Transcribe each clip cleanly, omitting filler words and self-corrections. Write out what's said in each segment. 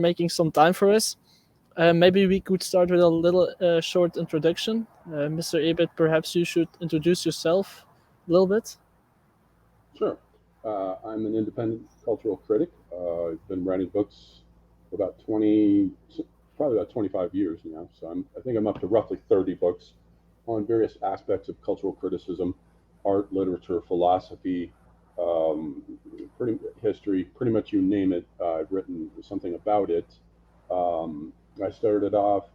making some time for us. Maybe we could start with a little short introduction. Mr. Ebert, perhaps you should introduce yourself a little bit. Sure. I'm an independent cultural critic. I've been writing books for about 20, probably about 25 years now. So I think I'm up to roughly 30 books on various aspects of cultural criticism, art, literature, philosophy, um, pretty history, pretty much you name it. I've written something about it. I started off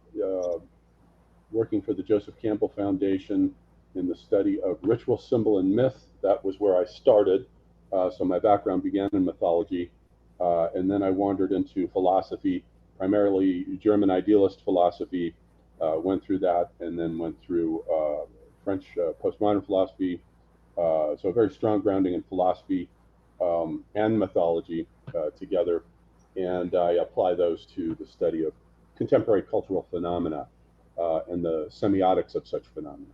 working for the Joseph Campbell Foundation in the study of ritual, symbol, and myth. That was where I started. So my background began in mythology, and then I wandered into philosophy, primarily German idealist philosophy. Went through that, and then went through French postmodern philosophy. So a very strong grounding in philosophy and mythology together, and I apply those to the study of contemporary cultural phenomena and the semiotics of such phenomena.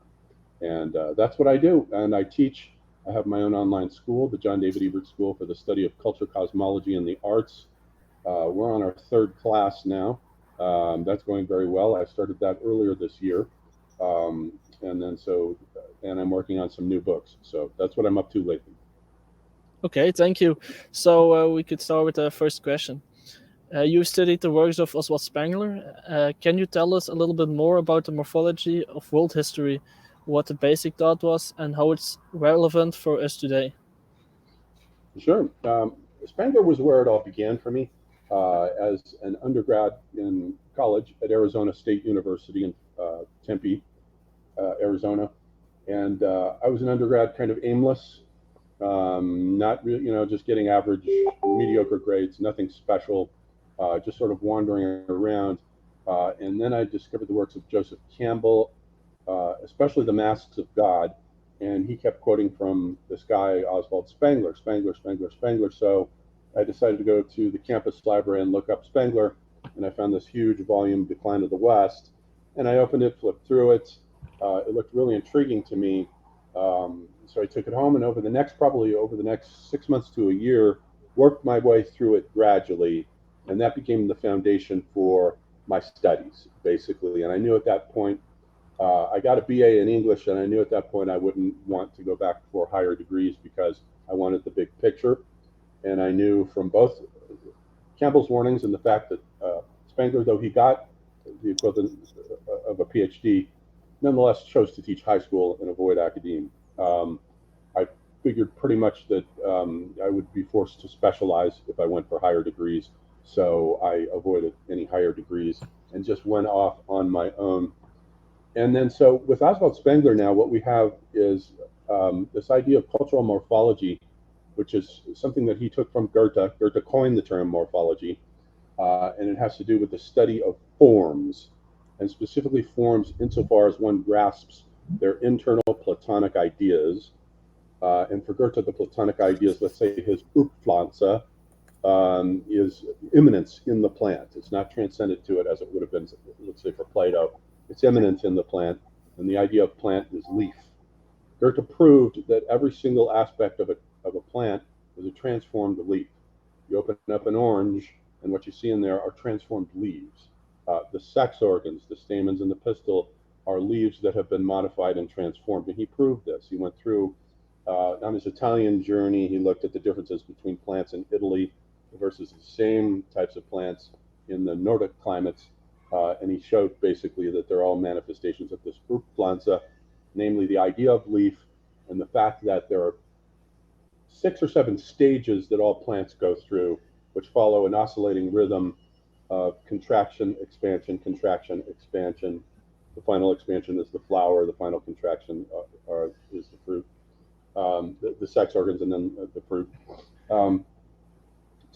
And that's what I do. And I teach. I have my own online school, the John David Ebert School for the Study of Culture, Cosmology, and the Arts. We're on our third class now. That's going very well. I started that earlier this year. And then and I'm working on some new books. So that's what I'm up to lately. Okay, thank you. So we could start with the first question. You studied the works of Oswald Spengler. Can you tell us a little bit more about the morphology of world history, what the basic thought was, and how it's relevant for us today? Sure. Spangler was where it all began for me as an undergrad in college at Arizona State University in Tempe, Arizona. And I was an undergrad, kind of aimless, not really, just getting average, mediocre grades, nothing special, just sort of wandering around. And then I discovered the works of Joseph Campbell, especially The Masks of God. And he kept quoting from this guy, Oswald Spengler, Spengler, Spengler, Spengler. So I decided to go to the campus library and look up Spengler. And I found this huge volume, Decline of the West. And I opened it, flipped through it. It looked really intriguing to me. So I took it home, and probably over the next 6 months to a year, worked my way through it gradually. And that became the foundation for my studies, basically. And I knew at that point, I got a BA in English, and I knew at that point I wouldn't want to go back for higher degrees because I wanted the big picture. And I knew from both Campbell's warnings and the fact that Spengler, though he got the equivalent of a PhD, nonetheless chose to teach high school and avoid academia. I figured pretty much that I would be forced to specialize if I went for higher degrees. So I avoided any higher degrees and just went off on my own. And then so with Oswald Spengler now, what we have is this idea of cultural morphology, which is something that he took from Goethe. Goethe coined the term morphology, and it has to do with the study of forms, and specifically forms insofar as one grasps their internal Platonic ideas. And for Goethe, the Platonic ideas, let's say his Urpflanze, is immanence in the plant. It's not transcended to it as it would have been, let's say, for Plato. It's immanent in the plant, and the idea of plant is leaf. Goethe proved that every single aspect of a plant is a transformed leaf. You open up an orange, and what you see in there are transformed leaves. The sex organs, the stamens and the pistil, are leaves that have been modified and transformed, and he proved this. He went through, on his Italian journey, he looked at the differences between plants in Italy versus the same types of plants in the Nordic climates, and he showed basically that they're all manifestations of this Urpflanze, namely the idea of leaf and the fact that there are 6 or 7 stages that all plants go through, which follow an oscillating rhythm of contraction, expansion, contraction, expansion. The final expansion is the flower, the final contraction is the fruit, the sex organs, and then the fruit.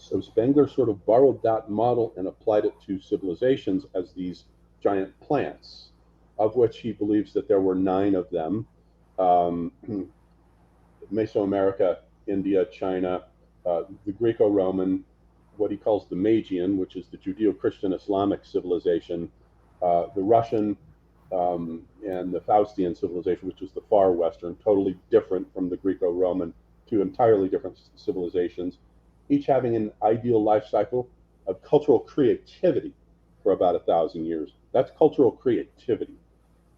So Spengler sort of borrowed that model and applied it to civilizations as these giant plants, of which he believes that there were 9 of them. Mesoamerica, India, China, the Greco-Roman, what he calls the Magian, which is the Judeo-Christian Islamic civilization, the Russian, and the Faustian civilization, which is the far Western, totally different from the Greco-Roman, 2 entirely different civilizations, each having an ideal life cycle, of cultural creativity for about 1,000 years. That's cultural creativity.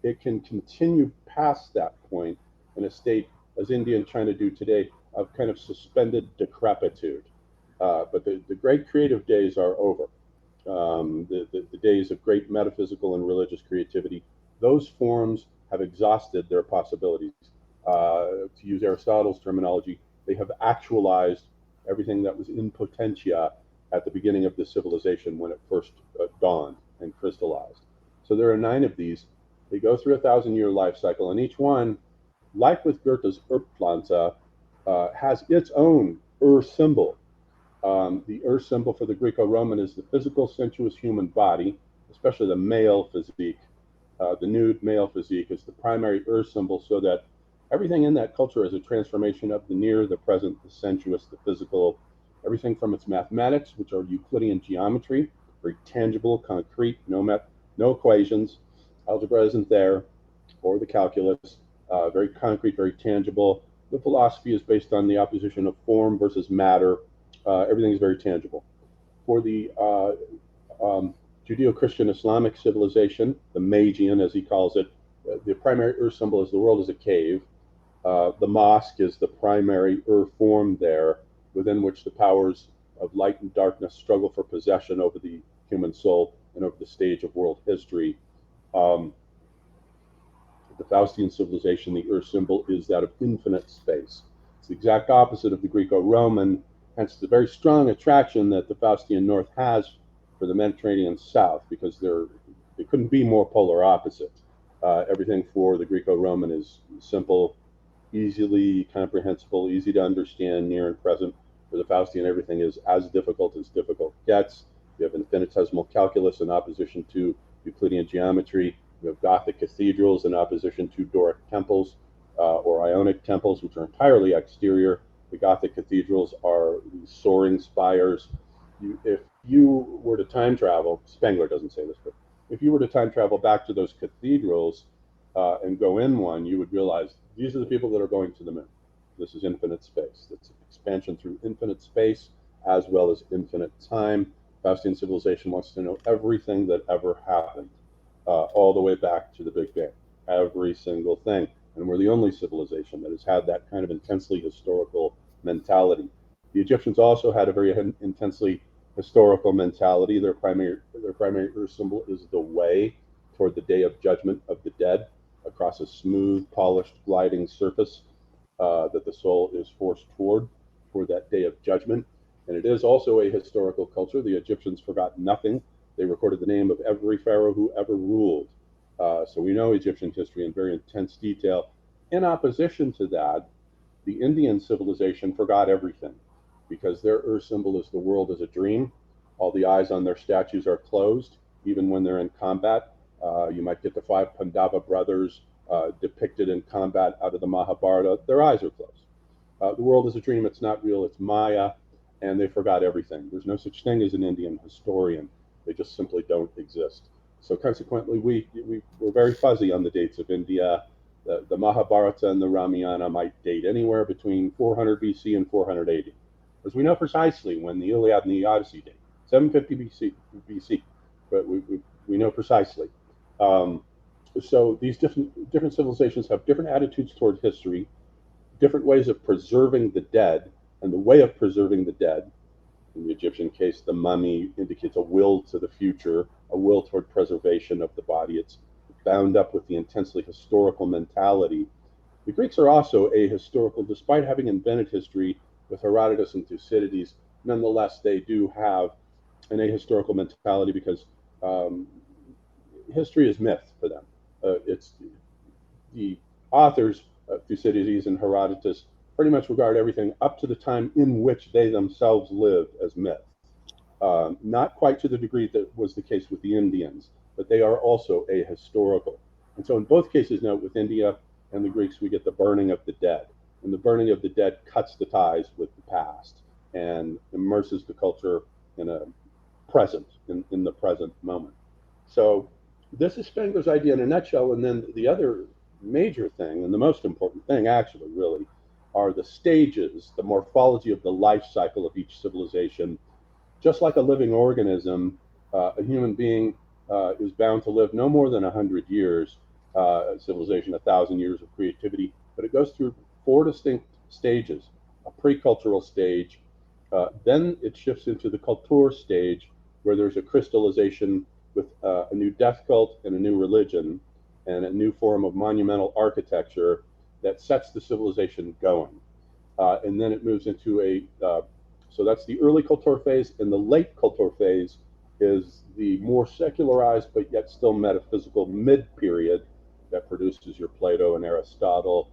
It can continue past that point in a state, as India and China do today, of kind of suspended decrepitude. But the great creative days are over. The days of great metaphysical and religious creativity, those forms have exhausted their possibilities. To use Aristotle's terminology, they have actualized everything that was in potentia at the beginning of the civilization when it first dawned and crystallized. So there are 9 of these. They go through a 1,000-year life cycle, and each one, like with Goethe's Erdpflanze, has its own symbol. The symbol for the Greco-Roman is the physical, sensuous human body, especially the male physique. The nude male physique is the primary symbol, so that everything in that culture is a transformation of the near, the present, the sensuous, the physical, everything from its mathematics, which are Euclidean geometry, very tangible, concrete, no equations. Algebra isn't there, or the calculus, very concrete, very tangible. The philosophy is based on the opposition of form versus matter. Everything is very tangible. For the Judeo-Christian Islamic civilization, the Magian, as he calls it, the primary symbol is the world is a cave. The mosque is the primary form there, within which the powers of light and darkness struggle for possession over the human soul and over the stage of world history. The Faustian civilization, the symbol is that of infinite space. It's the exact opposite of the Greco-Roman, hence the very strong attraction that the Faustian North has for the Mediterranean South, because they couldn't be more polar opposite. Everything for the Greco-Roman is simple, easily comprehensible, easy to understand, near and present. For the Faustian, everything is as difficult gets. You have infinitesimal calculus in opposition to Euclidean geometry. You have Gothic cathedrals in opposition to Doric temples or Ionic temples, which are entirely exterior. The Gothic cathedrals are soaring spires. If you were to time travel, Spengler doesn't say this, but if you were to time travel back to those cathedrals and go in one, you would realize these are the people that are going to the moon. This is infinite space. It's expansion through infinite space as well as infinite time. Faustian civilization wants to know everything that ever happened, all the way back to the Big Bang, every single thing. And we're the only civilization that has had that kind of intensely historical mentality. The Egyptians also had a very intensely historical mentality. Their primary symbol is the way toward the day of judgment of the dead, across a smooth, polished, gliding surface that the soul is forced toward for that day of judgment. And it is also a historical culture. The Egyptians forgot nothing. They recorded the name of every pharaoh who ever ruled. So we know Egyptian history in very intense detail. In opposition to that, the Indian civilization forgot everything, because their symbol is the world as a dream. All the eyes on their statues are closed, even when they're in combat. You might get the 5 Pandava brothers depicted in combat out of the Mahabharata. Their eyes are closed. The world is a dream. It's not real. It's Maya. And they forgot everything. There's no such thing as an Indian historian. They just simply don't exist. So consequently, we're very fuzzy on the dates of India. The Mahabharata and the Ramayana might date anywhere between 400 BC and 400 AD. As we know precisely when the Iliad and the Odyssey date, 750 BC, but we know precisely. So these different civilizations have different attitudes toward history, different ways of preserving the dead, and the way of preserving the dead. In the Egyptian case, the mummy indicates a will to the future, a will toward preservation of the body. It's bound up with the intensely historical mentality. The Greeks are also ahistorical, despite having invented history with Herodotus and Thucydides. Nonetheless, they do have an ahistorical mentality, because history is myth for them. It's the authors, Thucydides and Herodotus, pretty much regard everything up to the time in which they themselves lived as myth. Not quite to the degree that was the case with the Indians, but they are also ahistorical. And so in both cases, note, with India and the Greeks, we get the burning of the dead. And the burning of the dead cuts the ties with the past and immerses the culture in a present, in the present moment. So this is Spengler's idea in a nutshell. And then the other major thing, and the most important thing actually, really, are the stages, the morphology of the life cycle of each civilization. just like a living organism, a human being is bound to live no more than 100 years, civilization, 1,000 years of creativity, but it goes through four distinct stages. A pre-cultural stage, then it shifts into the culture stage, where there's a crystallization with a new death cult and a new religion and a new form of monumental architecture that sets the civilization going. And then it moves into so that's the early culture phase, and the late culture phase is the more secularized but yet still metaphysical mid-period that produces your Plato and Aristotle,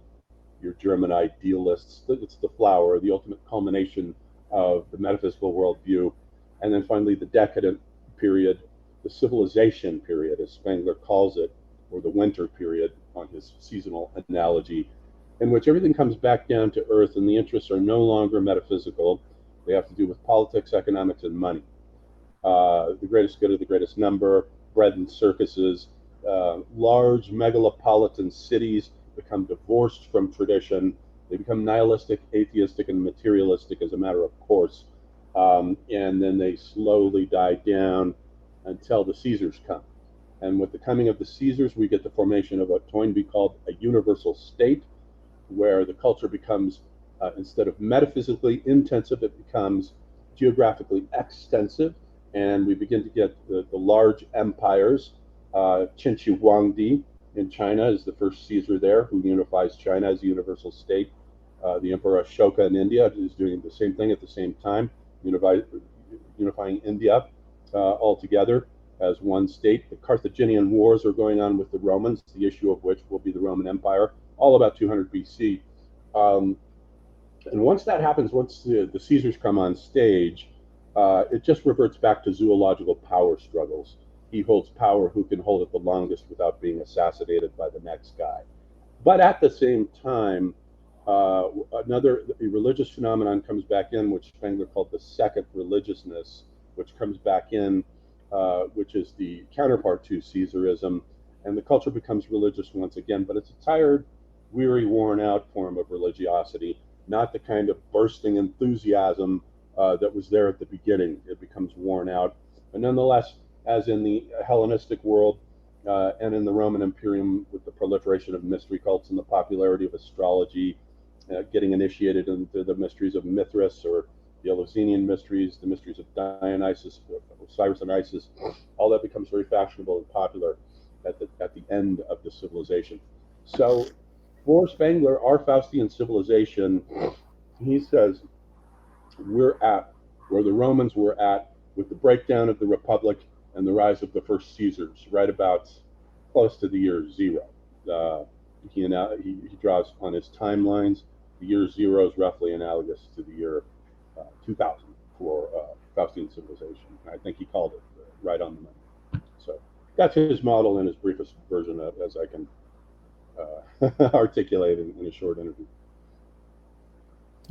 your German idealists. It's the flower, the ultimate culmination of the metaphysical worldview. And then finally, the decadent period, the civilization period, as Spengler calls it, or the winter period on his seasonal analogy, in which everything comes back down to earth and the interests are no longer metaphysical. They have to do with politics, economics, and money. The greatest good of the greatest number, bread and circuses, large megalopolitan cities become divorced from tradition. They become nihilistic, atheistic, and materialistic as a matter of course. And then they slowly die down until the Caesars come. And with the coming of the Caesars, we get the formation of what Toynbee called a universal state, where the culture becomes, instead of metaphysically intensive, it becomes geographically extensive. And we begin to get the large empires. Qin Shi Huangdi in China is the first Caesar there, who unifies China as a universal state. The Emperor Ashoka in India is doing the same thing at the same time, unifying India altogether as one state. The Carthaginian wars are going on with the Romans, the issue of which will be the Roman Empire, all about 200 BC. And once that happens, once the Caesars come on stage, it just reverts back to zoological power struggles. He holds power who can hold it the longest without being assassinated by the next guy. But at the same time, another religious phenomenon comes back in, which Spengler called the second religiousness, which comes back in, which is the counterpart to Caesarism, and the culture becomes religious once again, but it's a tired, weary, worn out form of religiosity, not the kind of bursting enthusiasm that was there at the beginning. It becomes worn out. But nonetheless, as in the Hellenistic world and in the Roman Imperium, with the proliferation of mystery cults and the popularity of astrology, getting initiated into the mysteries of Mithras or the Eleusinian mysteries, the mysteries of Dionysus, Osiris and Isis, all that becomes very fashionable and popular at the end of the civilization. So for Spengler, our Faustian civilization, he says, we're at where the Romans were at with the breakdown of the Republic and the rise of the first Caesars, right about close to the year zero. He draws on his timelines. The year zero is roughly analogous to the year 2000 for Faustian civilization. I think he called it right on the money. So that's his model in his briefest version, as I can articulate in a short interview.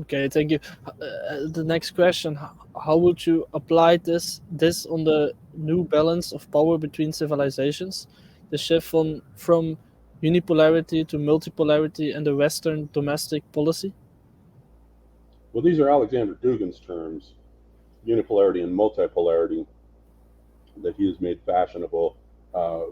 Okay, thank you. The next question: how would you apply this on the new balance of power between civilizations, the shift from unipolarity to multipolarity, and the Western domestic policy? Well, these are Alexander Dugin's terms, unipolarity and multipolarity, that he has made fashionable,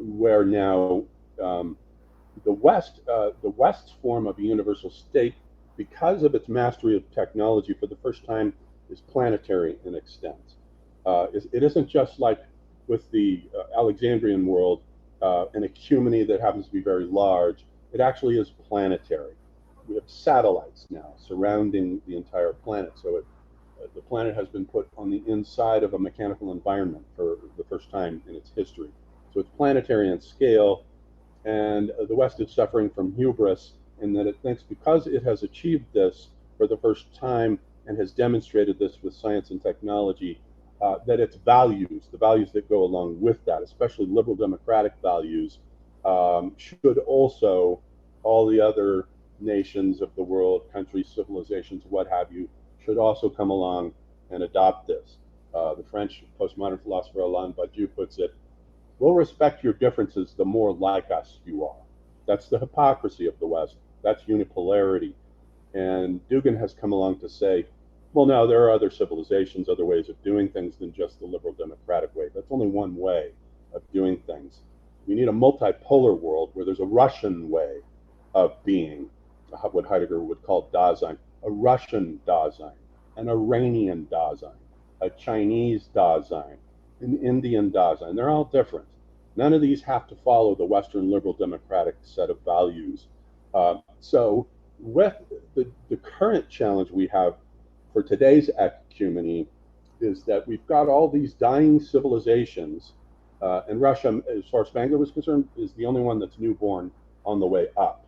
where now the West's form of a universal state, because of its mastery of technology, for the first time, is planetary in extent. It isn't just like with the Alexandrian world, an ecumeny that happens to be very large. It actually is planetary. We have satellites now surrounding the entire planet, so the planet has been put on the inside of a mechanical environment for the first time in its history. So it's planetary in scale, and the West is suffering from hubris in that it thinks because it has achieved this for the first time and has demonstrated this with science and technology, that its values, the values that go along with that, especially liberal democratic values, should also, all the other nations of the world, countries, civilizations, what have you, should also come along and adopt this. The French postmodern philosopher Alain Badiou puts it, we'll respect your differences the more like us you are. That's the hypocrisy of the West. That's unipolarity. And Dugin has come along to say, Well, now there are other civilizations, other ways of doing things than just the liberal democratic way. That's only one way of doing things. We need a multipolar world where there's a Russian way of being, what Heidegger would call Dasein, a Russian Dasein, an Iranian Dasein, a Chinese Dasein, an Indian Dasein. They're all different. None of these have to follow the Western liberal democratic set of values. So with the current challenge we have for today's ecumeny is that we've got all these dying civilizations, and Russia, as far as Spangler was concerned, is the only one that's newborn on the way up.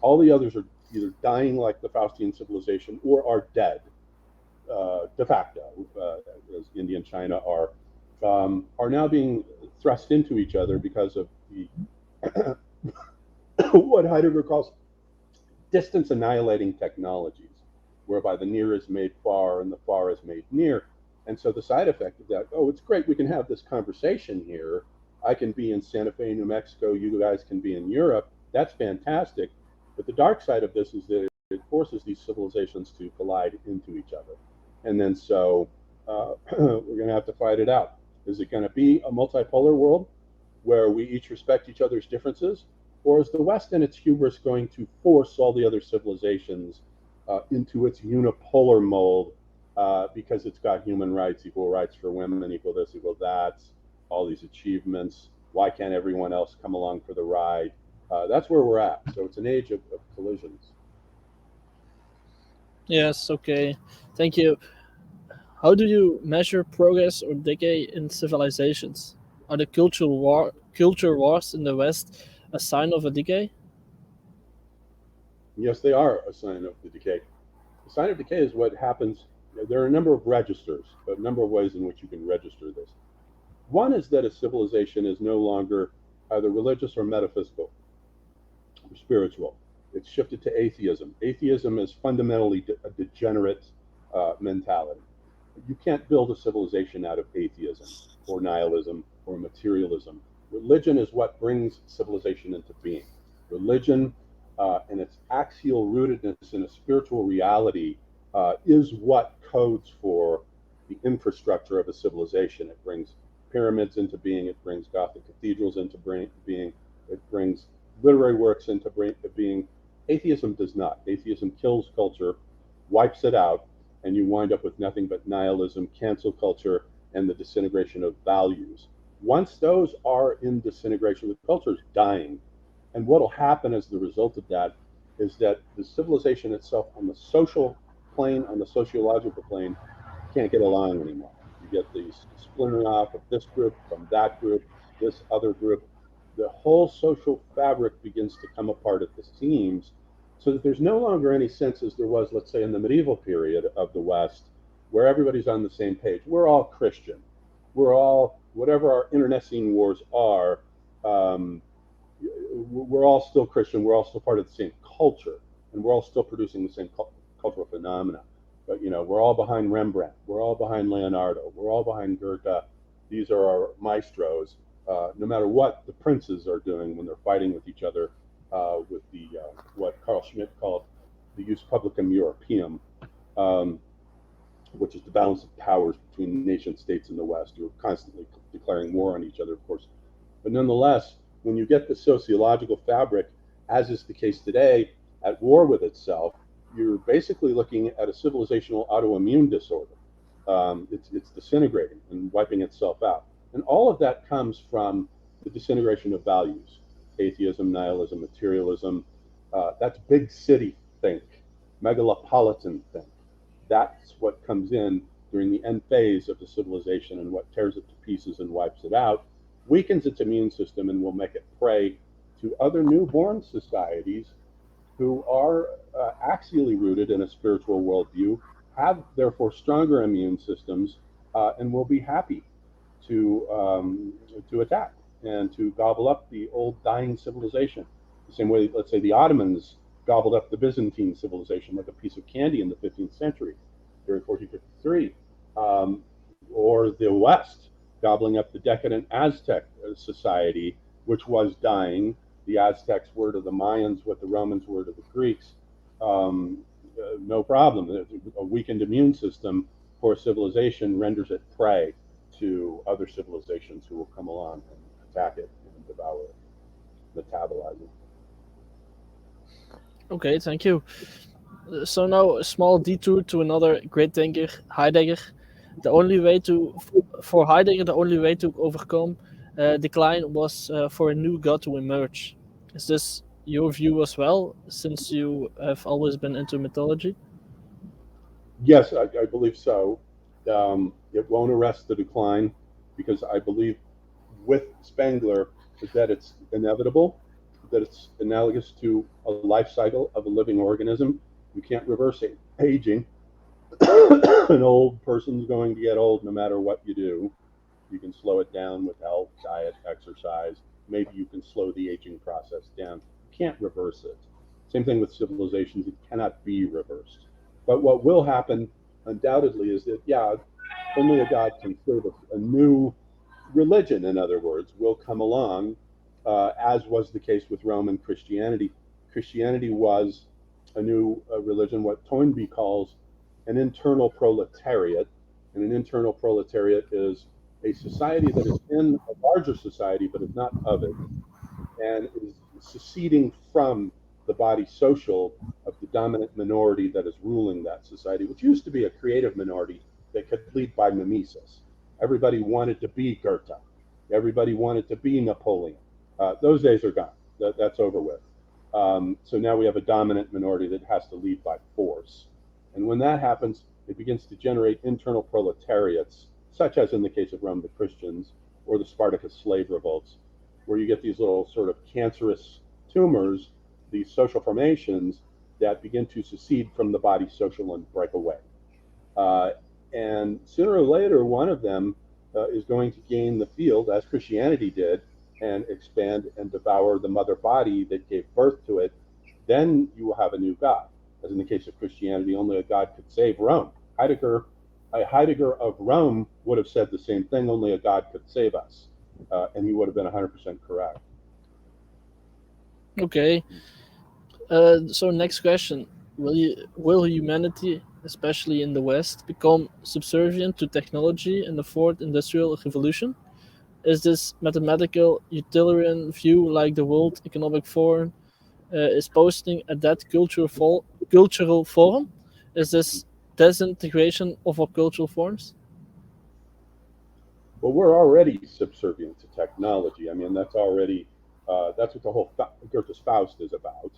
All the others are either dying like the Faustian civilization or are dead de facto, as India and China are now being thrust into each other because of the what Heidegger calls distance annihilating technologies, whereby the near is made far and the far is made near. And so the side effect of that, oh, it's great, we can have this conversation here. I can be in Santa Fe, New Mexico, you guys can be in Europe. That's fantastic. But the dark side of this is that it forces these civilizations to collide into each other. And then so we're going to have to fight it out. Is it going to be a multipolar world where we each respect each other's differences? Or is the West in its hubris going to force all the other civilizations into its unipolar mold because it's got human rights, equal rights for women, equal this, equal that, all these achievements? Why can't everyone else come along for the ride? That's where we're at. So it's an age of collisions. Yes, okay. Thank you. How do you measure progress or decay in civilizations? Are the culture wars in the West a sign of a decay? Yes, they are a sign of the decay. The sign of decay is what happens. There are a number of registers, a number of ways in which you can register this. One is that a civilization is no longer either religious or metaphysical or spiritual. It's shifted to atheism. Atheism is fundamentally a degenerate mentality. You can't build a civilization out of atheism or nihilism or materialism. Religion is what brings civilization into being. Religion and its axial rootedness in a spiritual reality is what codes for the infrastructure of a civilization. It brings pyramids into being, it brings Gothic cathedrals into being, it brings literary works into being. Atheism does not. Atheism kills culture, wipes it out, and you wind up with nothing but nihilism, cancel culture, and the disintegration of values. Once those are in disintegration, the culture is dying. And what will happen as the result of that is that the civilization itself on the social plane, on the sociological plane, can't get along anymore. You get these splintering off of this group from that group, this other group. The whole social fabric begins to come apart at the seams, so that there's no longer any sense as there was, let's say, in the medieval period of the West, where everybody's on the same page. We're all Christian. We're all, whatever our internecine wars are, we're all still Christian. We're all still part of the same culture, and we're all still producing the same cultural phenomena. But we're all behind Rembrandt. We're all behind Leonardo. We're all behind Goethe. These are our maestros. No matter what the princes are doing when they're fighting with each other, with the what Carl Schmitt called the jus publicum Europaeum, which is the balance of powers between nation states in the West, who are constantly declaring war on each other, of course. But nonetheless, when you get the sociological fabric, as is the case today, at war with itself, you're basically looking at a civilizational autoimmune disorder. It's disintegrating and wiping itself out. And all of that comes from the disintegration of values: atheism, nihilism, materialism. That's big city think, megalopolitan think. That's what comes in during the end phase of the civilization, and what tears it to pieces and wipes it out, weakens its immune system, and will make it prey to other newborn societies who are axially rooted in a spiritual worldview, have therefore stronger immune systems, and will be happy to attack and to gobble up the old dying civilization. The same way, let's say, the Ottomans gobbled up the Byzantine civilization like a piece of candy in the 15th century during 1453, or the West gobbling up the decadent Aztec society, which was dying. The Aztecs were to the Mayans what the Romans were to the Greeks. no problem. A weakened immune system for a civilization renders it prey to other civilizations who will come along and attack it and devour it, metabolize it. Okay, thank you. So now a small detour to another great thinker, Heidegger. The only way to for Heidegger, the only way to overcome decline was for a new god to emerge. Is this your view as well, since you have always been into mythology? Yes, I believe so. It won't arrest the decline because I believe with Spengler that it's inevitable, that it's analogous to a life cycle of a living organism. You can't reverse aging. An old person's going to get old no matter what you do. You can slow it down with health, diet, exercise. Maybe you can slow the aging process down. You can't reverse it. Same thing with civilizations, it cannot be reversed. But what will happen undoubtedly is that, yeah, only a God can serve a new religion, in other words, will come along, as was the case with Roman Christianity. Christianity was a new religion, what Toynbee calls an internal proletariat. And an internal proletariat is a society that is in a larger society but is not of it, and is seceding from the body social of the dominant minority that is ruling that society, which used to be a creative minority that could lead by mimesis. Everybody wanted to be Goethe. Everybody wanted to be Napoleon. Those days are gone. That's over with. So now we have a dominant minority that has to lead by force. And when that happens, it begins to generate internal proletariats, such as in the case of Rome, the Christians, or the Spartacus slave revolts, where you get these little sort of cancerous tumors, these social formations that begin to secede from the body social and break away. And sooner or later, one of them is going to gain the field, as Christianity did, and expand and devour the mother body that gave birth to it. Then you will have a new God. As in the case of Christianity, only a God could save Rome. Heidegger of Rome would have said the same thing, only a God could save us. And he would have been 100% correct. Okay. So next question: will humanity, especially in the West, become subservient to technology in the fourth industrial revolution? Is this mathematical utilitarian view, like the World Economic Forum is posting at that cultural forum? Is this disintegration of our cultural forms? Well, we're already subservient to technology. I mean, that's what the whole Goethe's Faust is about.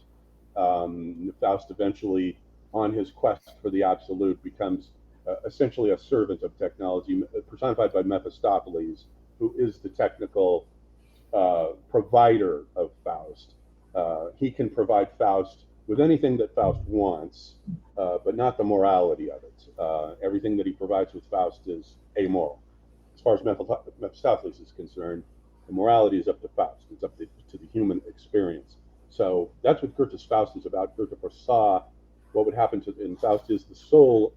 Faust eventually, on his quest for the absolute, becomes essentially a servant of technology, personified by Mephistopheles, who is the technical provider of Faust. He can provide Faust with anything that Faust wants, but not the morality of it. Everything that he provides with Faust is amoral. As far as Mephistopheles is concerned, the morality is up to Faust. It's up to the human experience. So that's what Goethe's Faust is about. Goethe foresaw what would happen in Faust is the soul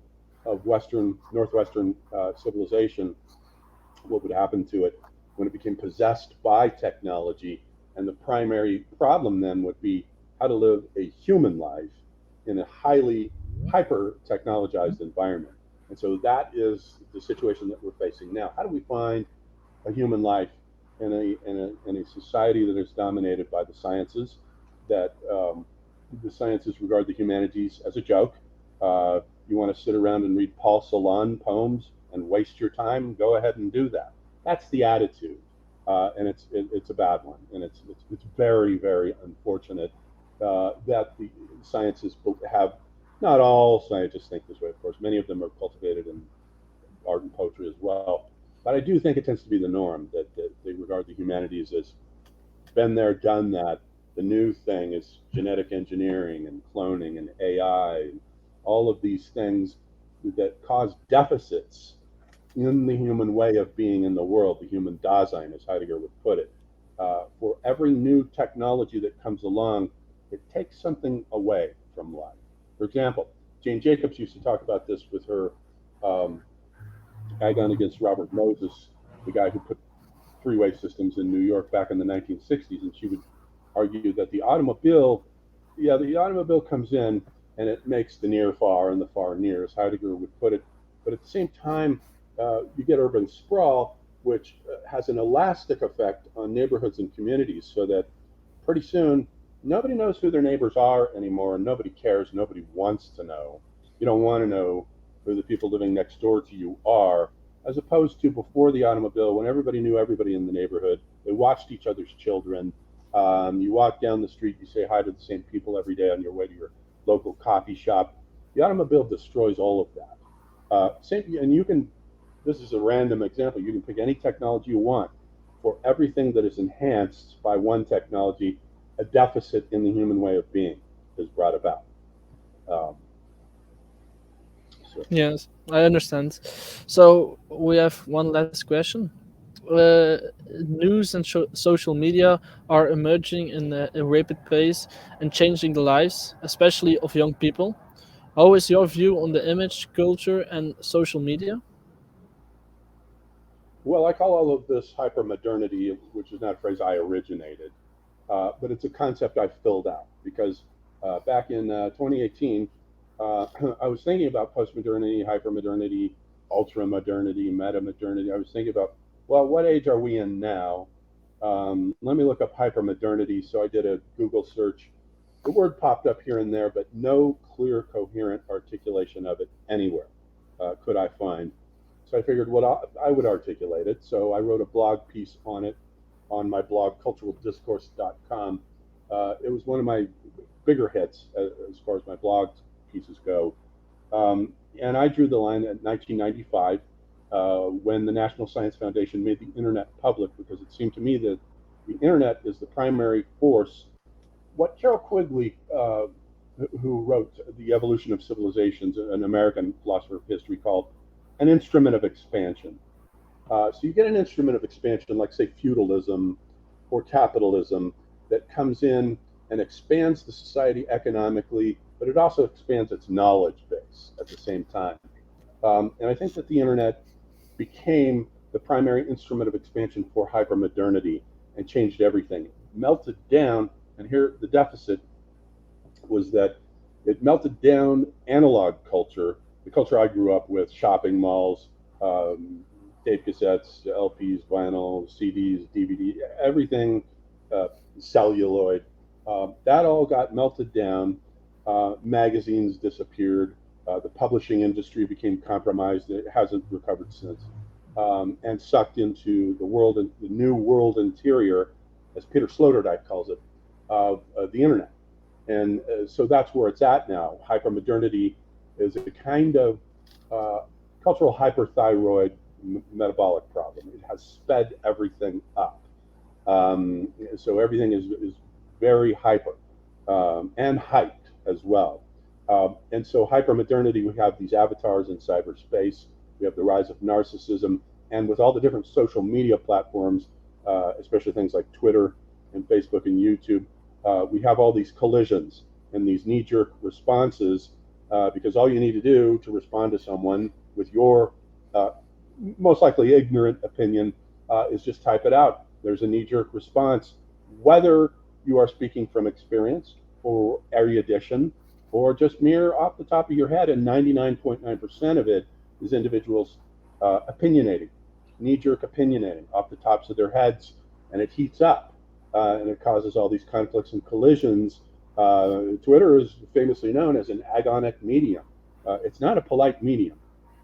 of Northwestern civilization, what would happen to it when it became possessed by technology. And the primary problem then would be how to live a human life in a highly hyper technologized environment. And so that is the situation that we're facing now. How do we find a human life in a society that is dominated by the sciences, that the sciences regard the humanities as a joke? You want to sit around and read Paul Celan poems and waste your time? Go ahead and do that. That's the attitude, and it's a bad one, and it's very, very unfortunate that the sciences have. Not all scientists think this way, of course. Many of them are cultivated in art and poetry as well. But I do think it tends to be the norm that they regard the humanities as been there, done that. The new thing is genetic engineering and cloning and AI, and all of these things that cause deficits in the human way of being in the world, the human Dasein, as Heidegger would put it. For every new technology that comes along, it takes something away from life. For example, Jane Jacobs used to talk about this with her agon against Robert Moses, the guy who put three-way systems in New York back in the 1960s, and she would argue that the automobile comes in, and it makes the near far and the far near, as Heidegger would put it. But at the same time, you get urban sprawl, which has an elastic effect on neighborhoods and communities, so that pretty soon nobody knows who their neighbors are anymore, and nobody cares. Nobody wants to know. You don't want to know who the people living next door to you are, as opposed to before the automobile, when everybody knew everybody in the neighborhood. They watched each other's children. You walk down the street, you say hi to the same people every day on your way to your local coffee shop. The automobile destroys all of that. And you can, this is a random example, you can pick any technology you want. For everything that is enhanced by one technology, a deficit in the human way of being is brought about. Um, so. Yes, I understand. So we have one last question. Uh, News and social media are emerging in a rapid pace and changing the lives, especially of young people. How is your view on the image, culture, and social media? Well, I call all of this hypermodernity, which is not a phrase I originated, but it's a concept I filled out because back in 2018, I was thinking about postmodernity, hypermodernity, ultramodernity, metamodernity. I was thinking about, well, what age are we in now? Let me look up hypermodernity. So I did a Google search. The word popped up here and there, but no clear, coherent articulation of it anywhere could I find. So I figured what I would articulate it. So I wrote a blog piece on it on my blog, culturaldiscourse.com. It was one of my bigger hits as far as my blog pieces go. And I drew the line at 1995 when the National Science Foundation made the internet public, because it seemed to me that the internet is the primary force. What Carol Quigley, who wrote The Evolution of Civilizations, an American philosopher of history, called an instrument of expansion. So you get an instrument of expansion, like, say, feudalism or capitalism, that comes in and expands the society economically, but it also expands its knowledge base at the same time. And I think that the internet became the primary instrument of expansion for hypermodernity and changed everything. It melted down, and here the deficit was that it melted down analog culture, the culture I grew up with, shopping malls, tape cassettes, LPs, vinyl, CDs, DVD, everything celluloid. That all got melted down. Magazines disappeared. The publishing industry became compromised. It hasn't recovered since. And sucked into the world, the new world interior, as Peter Sloterdijk calls it, of the internet. And so that's where it's at now. Hypermodernity is a kind of cultural hyperthyroid metabolic problem. It has sped everything up. So everything is very hyper and hyped as well. And so hypermodernity, we have these avatars in cyberspace. We have the rise of narcissism. And with all the different social media platforms, especially things like Twitter and Facebook and YouTube, we have all these collisions and these knee-jerk responses, because all you need to do to respond to someone with your most likely ignorant opinion is just type it out. There's a knee-jerk response, whether you are speaking from experience or erudition or just mere off the top of your head, and 99.9% of it is individuals opinionating, knee-jerk opinionating off the tops of their heads, and it heats up. And it causes all these conflicts and collisions. Twitter is famously known as an agonic medium. It's not a polite medium.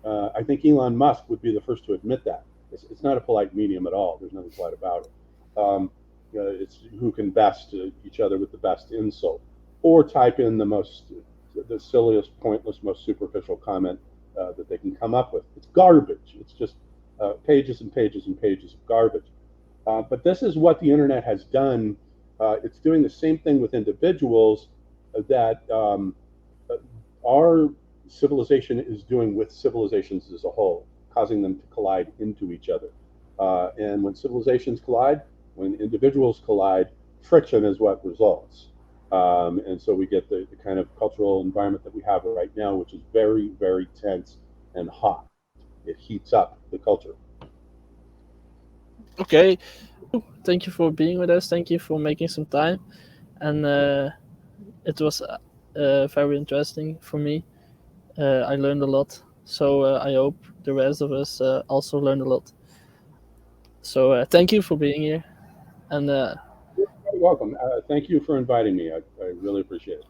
I think Elon Musk would be the first to admit that. It's not a polite medium at all. There's nothing polite about it. It's who can best each other with the best insult, or type in the silliest, pointless, most superficial comment that they can come up with. It's garbage. It's just pages and pages and pages of garbage. But this is what the internet has done. It's doing the same thing with individuals that our civilization is doing with civilizations as a whole, causing them to collide into each other. And when civilizations collide, when individuals collide, friction is what results. And so we get the kind of cultural environment that we have right now, which is very, very tense and hot. It heats up the culture. Okay, thank you for being with us. Thank you for making some time, and it was very interesting for me. I learned a lot, so I hope the rest of us also learned a lot. So thank you for being here, and You're welcome. Thank you for inviting me. I really appreciate it.